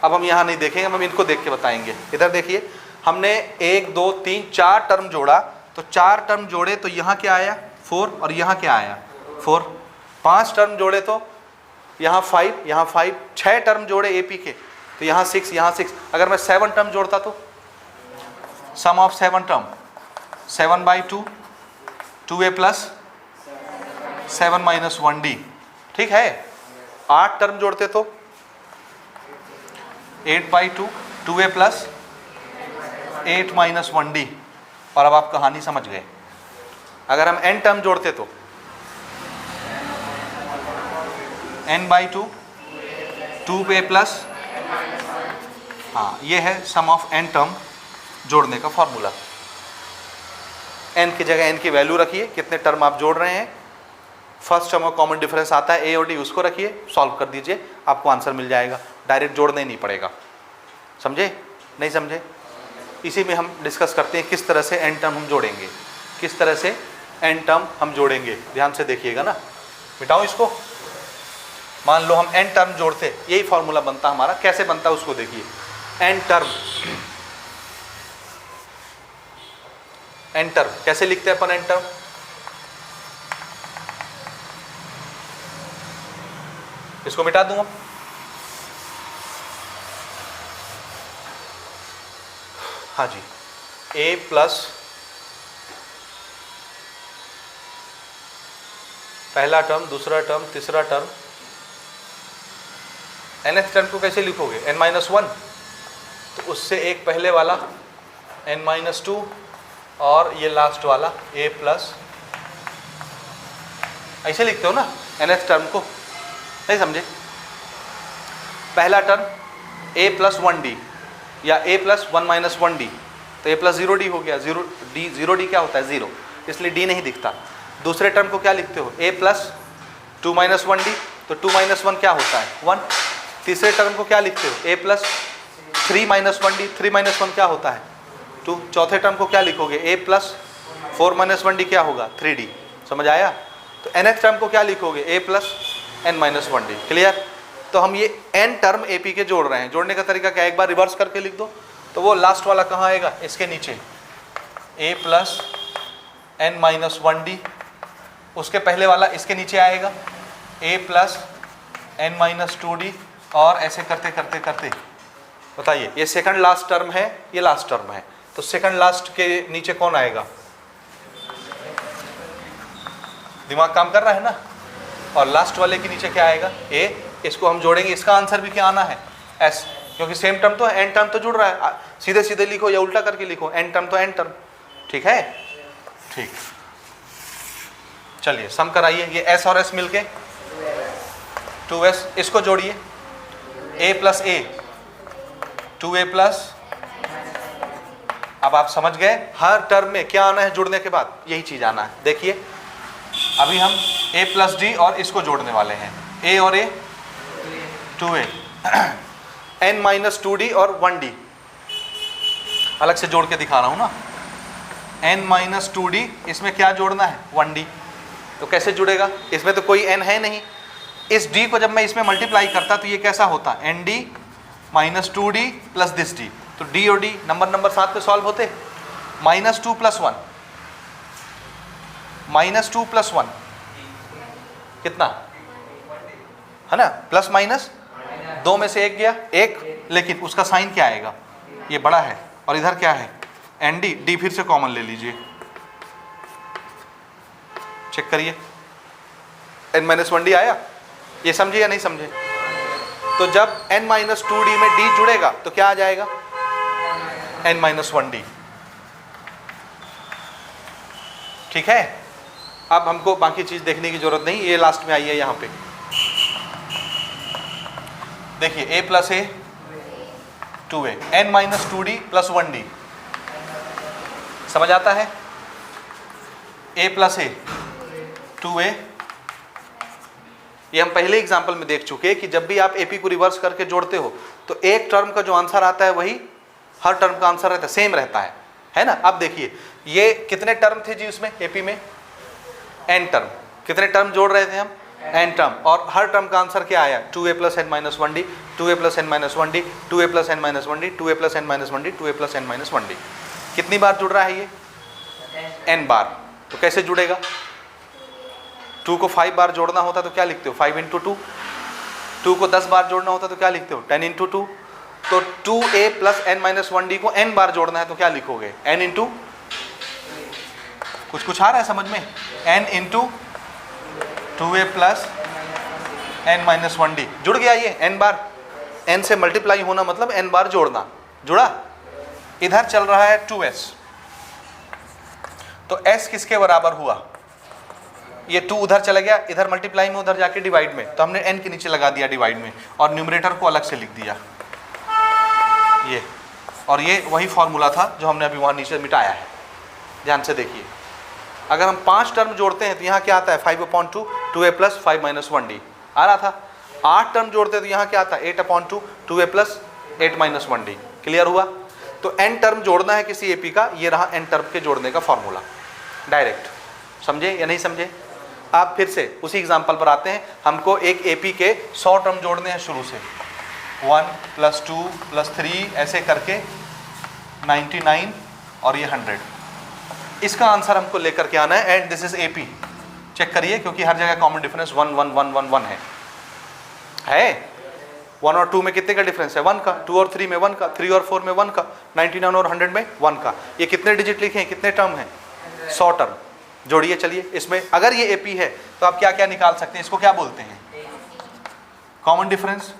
अब हम यहाँ नहीं देखेंगे, हम इनको देख के बताएंगे। इधर देखिए, हमने 1 2 3 4 टर्म जोड़ा, तो 4 टर्म जोड़े तो यहाँ क्या आया 4, और यहाँ क्या आया 4। 5 टर्म जोड़े तो यहाँ 5, यहाँ 5। 6 टर्म जोड़े AP के तो यहाँ 6, यहाँ 6। अगर मैं 7 टर्म जोड़ता तो सम of 7 term 7/2 2a plus 7 - 1d। ठीक है, 8 टर्म जोड़ते तो 8/2 2a प्लस 8 - 1d। और अब आप कहानी समझ गए। अगर हम n टर्म जोड़ते तो n/2 2a प्लस, हाँ ये है सम ऑफ n टर्म जोड़ने का फॉर्मूला। n की जगह n की वैल्यू रखिए, कितने टर्म आप जोड़ रहे हैं, फर्स्ट टर्म का कॉमन डिफरेंस आता है a और d, उसको रखिए, सॉल्व कर दीजिए, आपको आंसर मिल जाएगा। डायरेक्ट जोड़ना ही नहीं पड़ेगा। समझे नहीं समझे? इसी में हम डिस्कस करते हैं किस तरह से n टर्म हम जोड़ेंगे, किस तरह से n टर्म हम जोड़ेंगे। ध्यान से देखिएगा ना, मिटाओ इसको। मान लो हम n टर्म जोड़ते, यही फॉर्मूला बनता हमारा। कैसे बनता है उसको देखिए। n टर्म कैसे लिखते हैं अपन n टर्म? इसको मिटा दूंगा। हाँ जी, a प्लस पहला टर्म, दूसरा टर्म, तीसरा टर्म। nth टर्म को कैसे लिखोगे n-1, तो उससे एक पहले वाला n-2 और ये लास्ट वाला a प्लस, ऐसे लिखते हो ना nth टर्म को? नहीं समझे? पहला टर्म a प्लस 1d या a प्लस 1 - 1d, तो a प्लस 0d हो गया। 0d क्या होता है 0, इसलिए d नहीं दिखता। दूसरे टर्म को क्या लिखते हो a प्लस 2 - 1d, तो 2 - 1 क्या होता है 1। तीसरे टर्म को क्या लिखते हो a प्लस 3 - 1d, 3 - 1 क्या होता है 2। चौथे टर्म को क्या लिखोगे a प्लस 4 - 1d क्या होगा 3d। समझ आया? तो nth टर्म को क्या लिखोगे a plus n - 1d। Clear? तो हम ये n टर्म AP के जोड़ रहे हैं। जोड़ने का तरीका क्या है, एक बार रिवर्स करके लिख दो, तो वो लास्ट वाला कहाँ आएगा, इसके नीचे a प्लस n - 1d, उसके पहले वाला इसके नीचे आएगा a प्लस n - 2d, और ऐसे करते करते करते बताइए, ये सेकंड लास्ट टर्म है, ये लास्ट टर्म है, तो सेकंड लास्ट के नीचे कौन आएगा? दिमाग काम कर रहा है ना? और लास्ट वाले के नीचे क्या आएगा a। इसको हम जोड़ेंगे, इसका आंसर भी क्या आना है s, क्योंकि सेम टर्म तो है, n टर्म तो जुड़ रहा है। सीधे सीधे लिखो या उल्टा करके लिखो, n टर्म तो n टर्म। ठीक है, ठीक। चलिए सम कराइए, ये s और s मिलके 2s, इसको जोड़िए a plus a 2a plus. अब आप समझ गए हर टर्म में क्या आना है जुड़ने के बाद, यही चीज आना है। देखिए अभी हम a प्लस d और इसको जोड़ने वाले हैं, a और a 2a n - 2d और 1d। अलग से जोड़ के दिखा रहा हूँ ना, n - 2d, इसमें क्या जोड़ना है 1d। तो कैसे जुड़ेगा, इसमें तो कोई n है नहीं। इस d को जब मैं इसमें मल्टीप्लाई करता तो ये कैसा होता nd - 2d plus this d, तो d और d नंबर साथ पे सॉल्व होते। -2 + 1, -2 + 1 कितना है ना, प्लस माइनस, दो में से एक गया एक, लेकिन उसका साइन क्या आएगा, ये बड़ा है, और इधर क्या है nd, d फिर से कॉमन ले लीजिए, चेक करिए n - 1d आया। ये समझे या नहीं समझे? तो जब n - 2d में d जुड़ेगा तो क्या आ जाएगा n - 1d। ठीक है, अब हमको बाकी चीज देखने की जरूरत नहीं, ये लास्ट में आई है यहाँ पे। देखिए a plus a 2a, n - 2d plus 1d। समझ आता है? ए प्लस ए 2a, ये हम पहले एग्जाम्पल में देख चुके हैं कि जब भी आप एपी को रिवर्स करके जोड़ते हो तो एक टर्म का जो आंसर आता है वही हर टर्म का आंसर रहता है, सेम रहता है ना। अब देखिए ये कितने टर्म थे जी उसमें एपी में, n टर्म, कितने टर्म जोड़ रहे थे हम, n टर्म, और हर टर्म का आंसर क्या आया 2a plus n minus 1d, 2a plus n minus 1d, 2a plus n minus 1d, 2a plus n minus 1d, 2a plus n minus 1d। कितनी बार जुड़ रहा है ये, n बार। तो कैसे जुड़ेगा, 2 को 5 बार जोड़ना होता तो क्या लिखते हो 5 इंटू 2, 2 को 10 बार जोड़ना होता तो क्या लिखते हो 10 इंटू 2। तो 2a plus n minus 1d को n बार जोड़ना है तो क्या लिखोगे n इंटू, कुछ आ रहा है समझ में, n into 2a plus n minus 1d। जुड़ गया ये n बार, n से मल्टीप्लाई होना मतलब n बार जोड़ना, जुड़ा। इधर चल रहा है 2s, तो s किसके बराबर हुआ, ये 2 उधर चला गया, इधर मल्टीप्लाई में, उधर जाके डिवाइड में, तो हमने n के नीचे लगा दिया डिवाइड में और न्यूमरेटर को अलग से लिख दिया ये, और ये वही फॉर्मूला था जो हमने अभी वहाँ नीचे मिटाया है। ध्यान से देखिए, अगर हम 5 टर्म जोड़ते हैं तो यहाँ क्या आता है 5/2, 2a प्लस 5 माइनस 1d आ रहा था। 8 टर्म जोड़ते हैं तो यहाँ क्या आता है 8/2, 2a plus 8 minus 1d। Clear हुआ। तो n टर्म जोड़ना है किसी एपी का, ये रहा n टर्म के जोड़ने का फॉर्मूला डायरेक्ट। समझे या नहीं समझे। आप फिर से उसी एग्जाम्पल पर आते हैं। हमको एक एपी के 100 टर्म जोड़ने हैं शुरू से, 1 + 2 + 3 ऐसे करके 99 और ये 100। इसका आंसर हमको लेकर के आना है and this is AP. Check करिए क्योंकि हर जगह कॉमन डिफरेंस 1 1 1 1 1 है। 1 और 2 में कितने का डिफरेंस है 1 का, 2 और 3 में 1 का, 3 और 4 में 1 का, 99 और 100 में 1 का। ये कितने डिजिट लिखे हैं, कितने टर्म हैं 100 टर्म। जोड़िए चलिए। इसमें अगर ये एपी है तो आप क्या क्या निकाल सकते हैं, इसको क्या बोलते हैं कॉमन डिफरेंस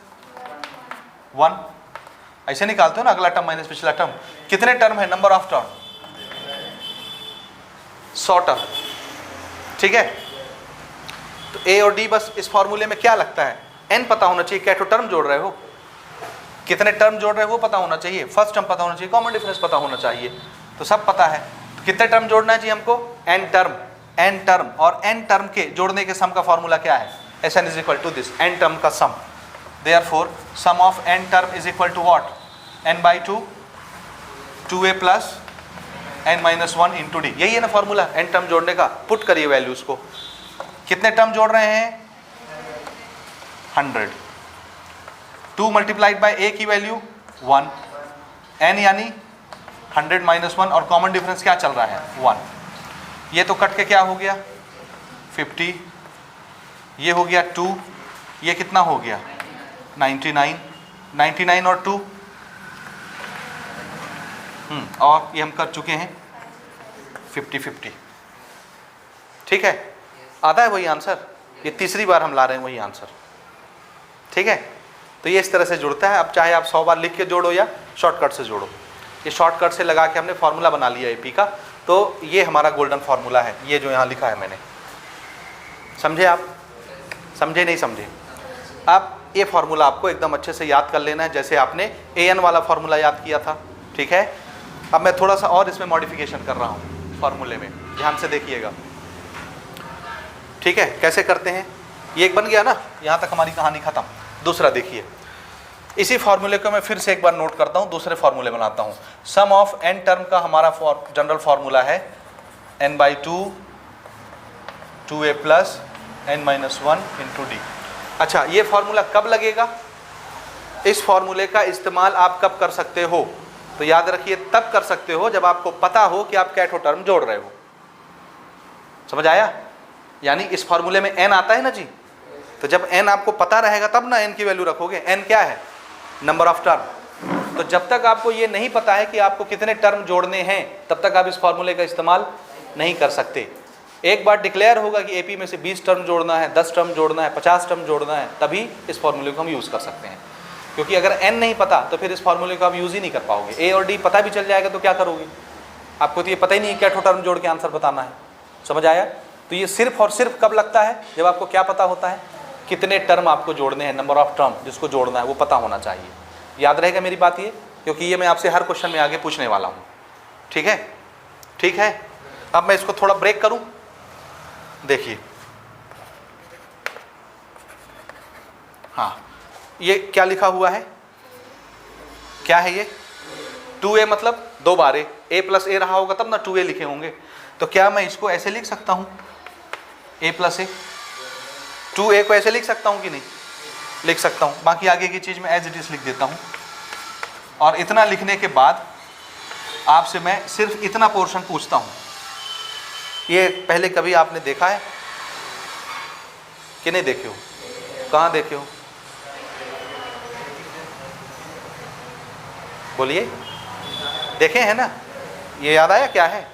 1। ऐसे निकालते हो ना, अगला टर्म माइनस पिछला टर्म। कितने टर्म है, नंबर ऑफ टर्म 100 टर्म। ठीक है। तो ए और डी बस इस फॉर्मूले में क्या लगता है, एन पता होना चाहिए, क्या टर्म जोड़ रहे हो, कितने टर्म जोड़ रहे हो वो पता होना चाहिए, फर्स्ट टर्म पता होना चाहिए, कॉमन डिफरेंस पता होना चाहिए। तो सब पता है। तो कितने टर्म जोड़ना चाहिए हमको, एन टर्म। एन टर्म और एन टर्म के जोड़ने के सम का फॉर्मूला क्या है, Sn is equal to this, N term का sum. Therefore sum of N term is equal to what, n/2 2a plus n minus 1 into D. यही है ना फॉर्मूला एन टर्म जोड़ने का। पुट करिए वैल्यूज को। कितने टर्म जोड़ रहे हैं 100। 2 मल्टीप्लाइड बाय a की वैल्यू 1, n यानी 100 माइनस 1 और कॉमन डिफरेंस क्या चल रहा है 1। ये तो कट के क्या हो गया 50, ये हो गया 2, ये कितना हो गया 99, 99 और 2 और ये हम कर चुके हैं 50-50। ठीक है, आता है वही आंसर। ये तीसरी बार हम ला रहे हैं वही आंसर। ठीक है। तो ये इस तरह से जुड़ता है। अब चाहे आप 100 बार लिख के जोड़ो या शॉर्टकट से जोड़ो, ये शॉर्टकट से लगा के हमने फार्मूला बना लिया एपी का। तो ये हमारा गोल्डन फार्मूला है, ये जो यहाँ लिखा है मैंने। समझे आप, समझे नहीं समझे। अब ये फार्मूला आपको एकदम अच्छे से याद कर लेना है, जैसे आपने an वाला फार्मूला याद किया था। ठीक है। अब मैं थोड़ा सा और इसमें मॉडिफिकेशन कर रहा हूँ फार्मूले में, ध्यान से देखिएगा। ठीक है, कैसे करते हैं। ये एक बन गया ना, यहाँ तक हमारी कहानी खत्म। दूसरा देखिए, इसी फार्मूले को मैं फिर से एक बार नोट करता हूँ, दूसरे फार्मूले बनाता हूँ। सम ऑफ एन टर्म का हमारा जनरल फार्मूला है n/2 2a plus n minus 1 into D. अच्छा, ये फार्मूला कब लगेगा, इस फार्मूले का इस्तेमाल आप कब कर सकते हो, तो याद रखिए तब कर सकते हो जब आपको पता हो कि आप क्या टर्म जोड़ रहे हो। समझ आया। यानी इस फार्मूले में n आता है ना जी, तो जब n आपको पता रहेगा तब ना n की वैल्यू रखोगे। n क्या है, नंबर ऑफ टर्म। तो जब तक आपको ये नहीं पता है कि आपको कितने टर्म जोड़ने हैं, तब तक आप इस फार्मूले का इस्तेमाल नहीं कर सकते। एक बार डिक्लेयर होगा कि एपी में से 20 टर्म जोड़ना है, 10 टर्म जोड़ना है, 50 टर्म जोड़ना है, तभी इस फार्मूले को हम यूज़ कर सकते हैं। क्योंकि अगर n नहीं पता तो फिर इस फार्मूले को आप यूज़ ही नहीं कर पाओगे। a और d पता भी चल जाएगा तो क्या करोगे, आपको तो ये पता ही नहीं क्या टर्म जोड़ के आंसर बताना है। समझ आया। तो ये सिर्फ और सिर्फ कब लगता है, जब आपको क्या पता होता है, कितने टर्म आपको जोड़ने हैं, नंबर ऑफ टर्म जिसको जोड़ना है वो पता होना चाहिए। याद रहेगा मेरी बात ये, क्योंकि ये मैं आपसे हर क्वेश्चन में आगे पूछने वाला हूँ। ठीक है, ठीक है। अब मैं इसको थोड़ा ब्रेक करूँ, देखिए, हाँ, ये क्या लिखा हुआ है, क्या है ये 2a, मतलब 2 बार a प्लस ए रहा होगा तब ना 2a लिखे होंगे। तो क्या मैं इसको ऐसे लिख सकता हूँ, a प्लस ए, 2a को ऐसे लिख सकता हूँ कि नहीं, लिख सकता हूँ। बाकी आगे की चीज़ मैं एज इट इज लिख देता हूँ। और इतना लिखने के बाद आपसे मैं सिर्फ इतना पोर्शन पूछता हूँ, ये पहले कभी आपने देखा है कि नहीं देखे हो, कहाँ देखे हो, बोलिए, देखे हैं ना, ये याद आया क्या है,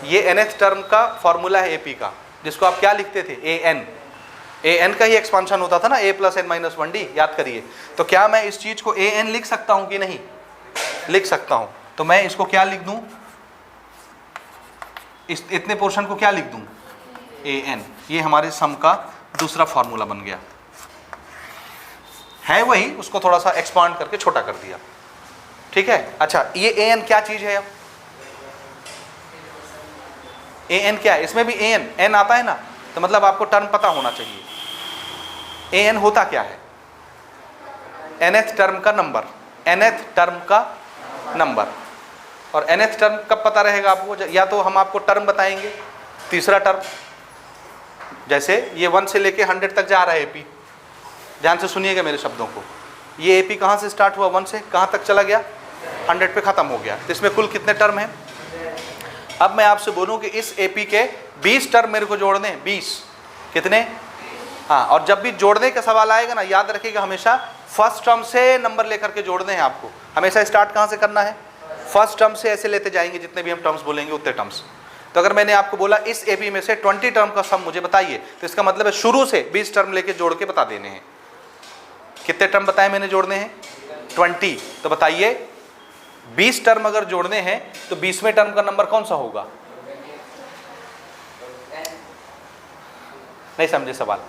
ये nth टर्म का फॉर्मूला है AP का, जिसको आप क्या लिखते थे, an का ही एक्सपांशन होता था ना, a plus n minus 1d, याद करिए। तो क्या मैं इस चीज को an लिख सकता हूं कि नहीं, लिख सकता हूं। तो मैं इसको क्या लिख दूं, इस इतने पोर्शन को क्या लिख दूं, an। ये हमारे सम का दूसरा फॉर्मूला बन गया, है वही, उसको थोड़ा सा एक्सपांड करके छोटा कर दिया, ठीक है। अच्छा, ये an क्या चीज है, अब an क्या है, इसमें भी n आता है ना, तो मतलब आपको टर्म पता होना चाहिए। an होता क्या है, nth टर्म का नंबर, nth टर्म का नंबर। और nth टर्म कब पता रहेगा आपको, या तो हम आपको टर्म बताएंगे, तीसरा टर्म, जैसे ये 1 से लेके 100 तक जा रहा है AP, ध्यान से सुनिएगा मेरे शब्दों को। ये AP कहाँ से स्टार्ट हुआ, 1 से कहाँ तक चला गया, 100 पे खत्म हो गया। तो इसमें कुल कितने टर्म हैं। अब मैं आपसे बोलूं कि इस AP के 20 टर्म मेरे को जोड़ने हैं, 20 कितने, हाँ। और जब भी जोड़ने का सवाल आएगा ना, याद रखिएगा हमेशा फर्स्ट टर्म से नंबर लेकर के जोड़ने हैं आपको। हमेशा स्टार्ट कहाँ से करना है, फर्स्ट टर्म से, ऐसे लेते जाएंगे, जितने भी हम टर्म्स बोलेंगे उतने टर्म्स। तो अगर मैंने आपको बोला इस AP में से 20 टर्म का सम मुझे बताइए, तो इसका मतलब है शुरू से 20 टर्म लेके जोड़ के बता देने हैं। कितने टर्म बताए मैंने जोड़ने हैं, 20। तो बताइए 20 टर्म अगर जोड़ने हैं तो 20वें टर्म का नंबर कौन सा होगा, नहीं समझे सवाल।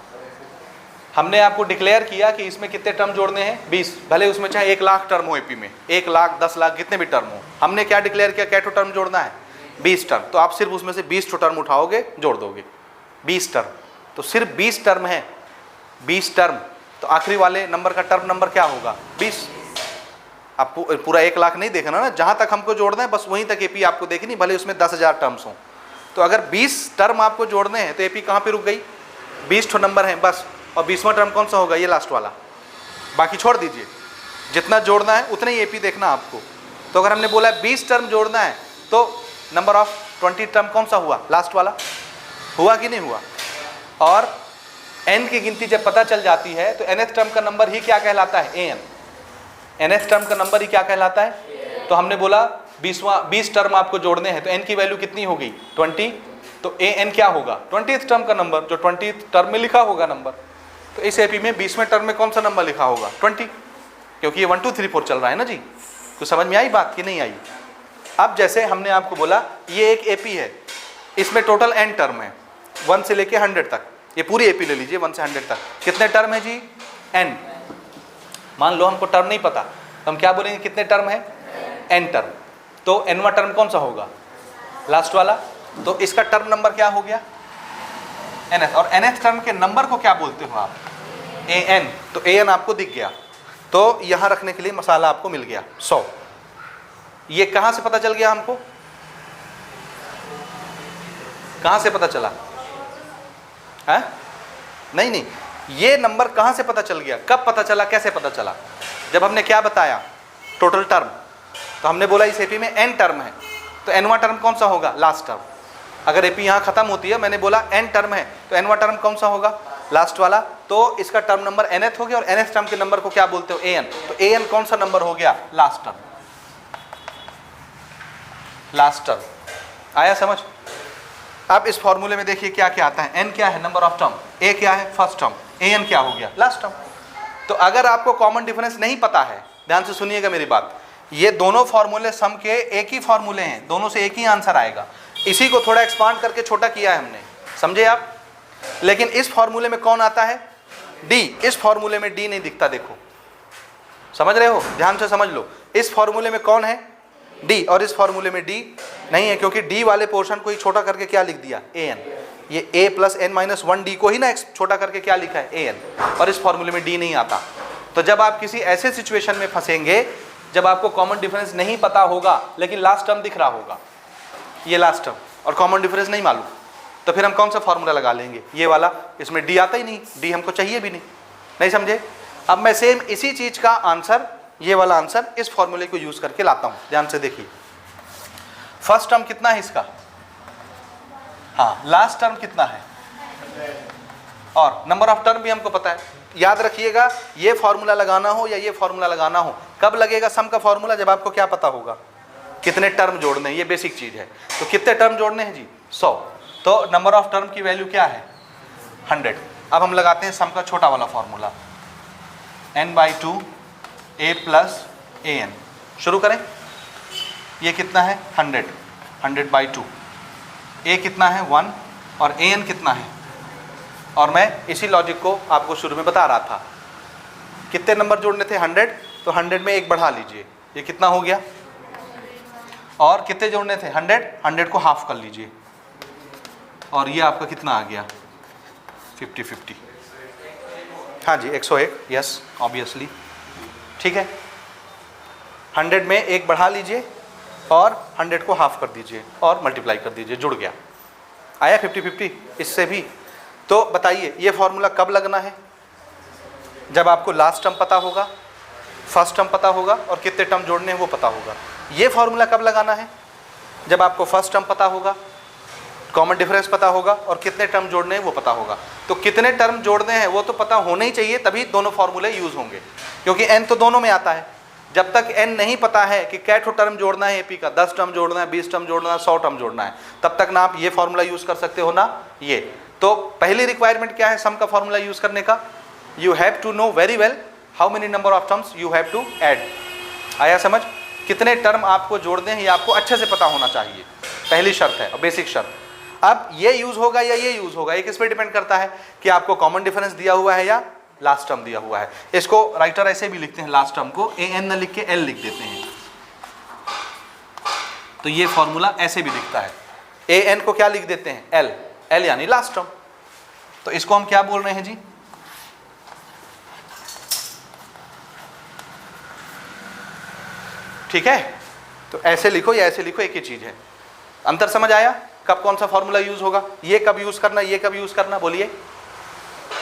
हमने आपको डिक्लेयर किया कि इसमें कितने टर्म जोड़ने हैं, 20, भले उसमें चाहे 1 लाख टर्म हो AP में, 1 लाख 10 लाख कितने भी टर्म हो, हमने क्या डिक्लेयर किया, क्या टर्म जोड़ना है, 20 टर्म। तो आप सिर्फ उसमें से 20 टर्म उठाओगे, जोड़ दोगे, 20 टर्म। तो सिर्फ 20 टर्म है, 20 टर्म। तो आखिरी वाले नंबर का टर्म नंबर क्या होगा, 20। आपको पूरा 1 लाख नहीं देखना ना, जहां तक हमको जोड़ना है बस वहीं तक AP आपको देखनी, भले उसमें 10,000 टर्म्स हों। तो अगर 20 टर्म आपको जोड़ने हैं तो AP कहाँ पे रुक गई, 20 नंबर है बस। और 20वां टर्म कौन सा होगा, ये लास्ट वाला, बाकी छोड़ दीजिए। जितना जोड़ना है उतना ही AP देखना आपको। तो अगर हमने बोला 20 टर्म जोड़ना है तो नंबर ऑफ 20 टर्म कौन सा हुआ, लास्ट वाला, हुआ कि नहीं हुआ। और n की गिनती जब पता चल जाती है तो nth टर्म का नंबर ही क्या कहलाता है, an। nth टर्म का नंबर ही क्या कहलाता है। तो हमने बोला 20 टर्म आपको जोड़ने हैं तो n की वैल्यू कितनी हो गई, 20। तो an क्या होगा, 20th टर्म का नंबर, जो 20th टर्म में लिखा होगा नंबर। तो इस AP में 20वें टर्म में कौन सा नंबर लिखा होगा, 20, क्योंकि ये 1 2 3 4 चल रहा है ना जी। तो समझ में आई बात कि नहीं आई। अब जैसे हमने आपको बोला ये एक AP है, इसमें टोटल n टर्म है, 1 से लेके 100 तक। ये पूरी AP ले लीजिए 1 से 100 तक, कितने टर्म है जी, n। मान लो हमको टर्म नहीं पता, तो हम क्या बोलेंगे, कितने टर्म है, n टर्म। तो nवां टर्म कौन सा होगा, लास्ट वाला। तो इसका टर्म नंबर क्या हो गया, nth। और nth टर्म के नंबर को क्या बोलते हो आप, an। तो an आपको दिख गया, तो यहां रखने के लिए मसाला आपको मिल गया 100। ये कहां से पता चल गया हमको, कहां से पता चला है, नहीं, ये नंबर कहां से पता चल गया, कब पता चला, कैसे पता चला, जब हमने क्या बताया, टोटल टर्म। तो हमने बोला इस AP में n टर्म है, तो nवां टर्म कौन सा होगा, लास्ट टर्म। अगर AP यहाँ खत्म होती है, मैंने बोला n टर्म है, तो nवां टर्म कौन सा होगा, लास्ट वाला। तो इसका टर्म नंबर nth हो गया, और nth टर्म के नंबर को क्या बोलते हो, an। तो an कौन सा नंबर हो गया, लास्ट टर्म, लास्ट टर्म। आया समझ। अब इस फॉर्मूले में देखिए क्या क्या आता है, n क्या है, नंबर ऑफ टर्म, a क्या है, फर्स्ट टर्म, an क्या हो गया, लास्ट टर्म। तो अगर आपको कॉमन डिफरेंस नहीं पता है, ध्यान से सुनिएगा मेरी बात, ये दोनों फॉर्मूले सम के एक ही फॉर्मूले हैं, दोनों से एक ही आंसर आएगा। इसी को थोड़ा एक्सपांड करके छोटा किया है हमने, समझे आप। लेकिन इस फॉर्मूले में कौन आता है, d। इस फॉर्मूले में d नहीं दिखता, देखो, समझ रहे हो, ध्यान से समझ लो। इस फॉर्मूले में कौन है, d, और इस फॉर्मूले में d नहीं है, क्योंकि d वाले पोर्शन को ही छोटा करके क्या लिख दिया, an। ये a plus n minus 1d को ही ना x छोटा करके क्या लिखा है an, और इस फॉर्मूले में d नहीं आता। तो जब आप किसी ऐसे सिचुएशन में फंसेंगे जब आपको कॉमन डिफरेंस नहीं पता होगा लेकिन लास्ट टर्म दिख रहा होगा, ये लास्ट टर्म, और कॉमन डिफरेंस नहीं मालूम, तो फिर हम कौन सा फॉर्मूला लगा लेंगे, ये वाला। इसमें d आता ही नहीं, d हमको चाहिए भी नहीं समझे। अब मैं सेम इसी चीज का आंसर, ये वाला आंसर इस फॉर्मूले को यूज करके लाता हूं। ध्यान से देखिए, फर्स्ट टर्म कितना है इसका, हाँ, लास्ट टर्म कितना है, और नंबर ऑफ टर्म भी हमको पता है। याद रखिएगा, ये फॉर्मूला लगाना हो या ये फॉर्मूला लगाना हो, कब लगेगा सम का फॉर्मूला, जब आपको क्या पता होगा, कितने टर्म जोड़ने हैं, ये बेसिक चीज है। तो कितने टर्म जोड़ने हैं जी, 100। तो नंबर ऑफ टर्म की वैल्यू क्या है, 100। अब हम लगाते हैं सम का छोटा वाला formula, n/2 a plus an। शुरू करें, ये कितना है 100, 100/2, a कितना है 1 और an कितना है, और मैं इसी लॉजिक को आपको शुरू में बता रहा था। कितने नंबर जोड़ने थे 100, तो 100 में एक बढ़ा लीजिए, ये कितना हो गया, और कितने जोड़ने थे 100 को हाफ कर लीजिए, और ये आपका कितना आ गया 50-50। हाँ जी 101, यस ऑब्वियसली, ठीक है। 100 में एक बढ़ा लीजिए और 100 को हाफ कर दीजिए और मल्टीप्लाई कर दीजिए, जुड़ गया, आया 50-50 इससे भी। तो बताइए ये फॉर्मूला कब लगना है, जब आपको लास्ट टर्म पता होगा, फर्स्ट टर्म पता होगा, और कितने टर्म जोड़ने हैं वो पता होगा। ये फॉर्मूला कब लगाना है, जब आपको फर्स्ट टर्म पता होगा, कॉमन डिफरेंस पता होगा, और कितने टर्म जोड़ने हैं वो पता होगा। तो कितने टर्म जोड़ने हैं वो तो पता होना ही चाहिए, तभी दोनों फॉर्मूले यूज होंगे, क्योंकि n तो दोनों में आता है। जब तक n नहीं पता है कि क्या टर्म जोड़ना है एपी का, 10 टर्म जोड़ना है, 20 टर्म जोड़ना है, 100 टर्म जोड़ना है, तब तक ना आप ये फॉर्मूला यूज कर सकते हो ना ये। तो पहली रिक्वायरमेंट क्या है सम का फॉर्मूला यूज करने का, you have to know very well how many number of terms you have to add. आया समझ, कितने टर्म आपको जोड़ने हैं ये आपको अच्छे से पता होना चाहिए, पहली शर्त है और बेसिक शर्त। अब ये यूज होगा या ये यूज होगा, ये किस पे डिपेंड करता है कि आपको कॉमन डिफरेंस दिया हुआ है या लास्ट टर्म दिया हुआ है। इसको राइटर ऐसे भी लिखते हैं, लास्ट टर्म को an न लिख के l लिख देते हैं, तो ये फॉर्मूला ऐसे भी दिखता है, an को क्या लिख देते हैं l यानी लास्ट टर्म। तो इसको हम क्या बोल रहे हैं जी, ठीक है। तो ऐसे लिखो या ऐसे लिखो, एक ही चीज है। अंतर समझ आया, कब कौन सा फॉर्मूला यूज होगा, ये कब यूज करना, ये कब यूज करना, बोलिए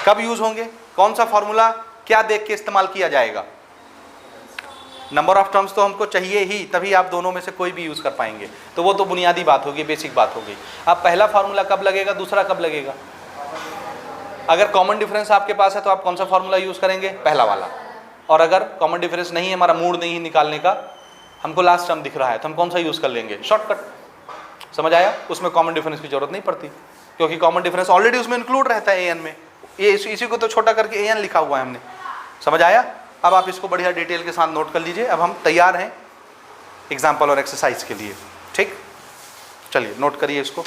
कब यूज होंगे, कौन सा फॉर्मूला क्या देख के इस्तेमाल किया जाएगा। नंबर ऑफ टर्म्स तो हमको चाहिए ही, तभी आप दोनों में से कोई भी यूज कर पाएंगे। तो वो तो बुनियादी बात होगी, बेसिक बात होगी। अब पहला फॉर्मूला कब लगेगा, दूसरा कब लगेगा। अगर कॉमन डिफरेंस आपके पास है तो आप कौन सा फॉर्मूला यूज करेंगे, पहला वाला। और अगर कॉमन डिफरेंस नहीं है, हमारा मूड नहीं है निकालने का, हमको लास्ट टर्म दिख रहा है, तो हम कौन सा यूज कर लेंगे, शॉर्टकट। समझ आया, उसमें कॉमन डिफरेंस की जरूरत नहीं पड़ती, क्योंकि कॉमन डिफरेंस ऑलरेडी उसमें इंक्लूड रहता है an में। ये इसी को तो छोटा करके an लिखा हुआ है हमने। समझ आया। अब आप इसको बढ़िया डिटेल के साथ नोट कर लीजिए। अब हम तैयार हैं एग्जाम्पल और एक्सरसाइज के लिए, ठीक। चलिए नोट करिए इसको।